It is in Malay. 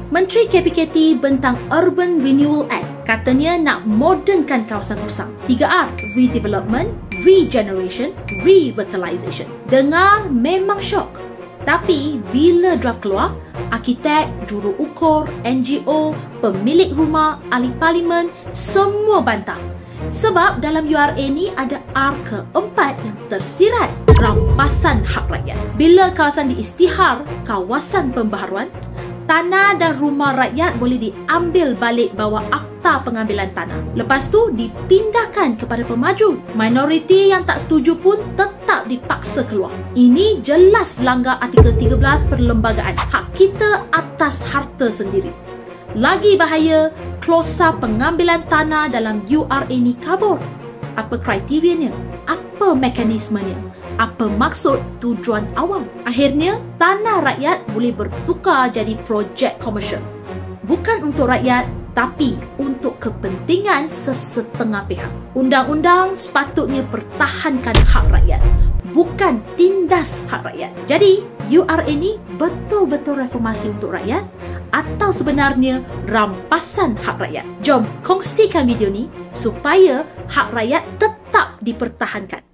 Menteri KPKT bentang Urban Renewal Act. Katanya nak modernkan kawasan Kusang. 3R, redevelopment, regeneration, revitalization. Dengar memang syok. Tapi bila draft keluar, arkitek, juru ukur, NGO, pemilik rumah, ahli parlimen, semua bantah. Sebab dalam URA ni ada R keempat yang tersirat, rampasan hak rakyat. Bila kawasan diisytihar kawasan pembaharuan, tanah dan rumah rakyat boleh diambil balik bawah akta pengambilan tanah. Lepas tu dipindahkan kepada pemaju. Minoriti yang tak setuju pun tetap dipaksa keluar. Ini jelas langgar artikel 13 perlembagaan, hak kita atas harta sendiri. Lagi bahaya, klausa pengambilan tanah dalam URA ni kabur. Apa kriterianya? Apa mekanismenya? Apa maksud tujuan awam? Akhirnya, tanah rakyat boleh bertukar jadi projek komersial. Bukan untuk rakyat, tapi untuk kepentingan sesetengah pihak. Undang-undang sepatutnya pertahankan hak rakyat, bukan tindas hak rakyat. Jadi, URA ini betul-betul reformasi untuk rakyat atau sebenarnya rampasan hak rakyat? Jom kongsikan video ni supaya hak rakyat tetap dipertahankan.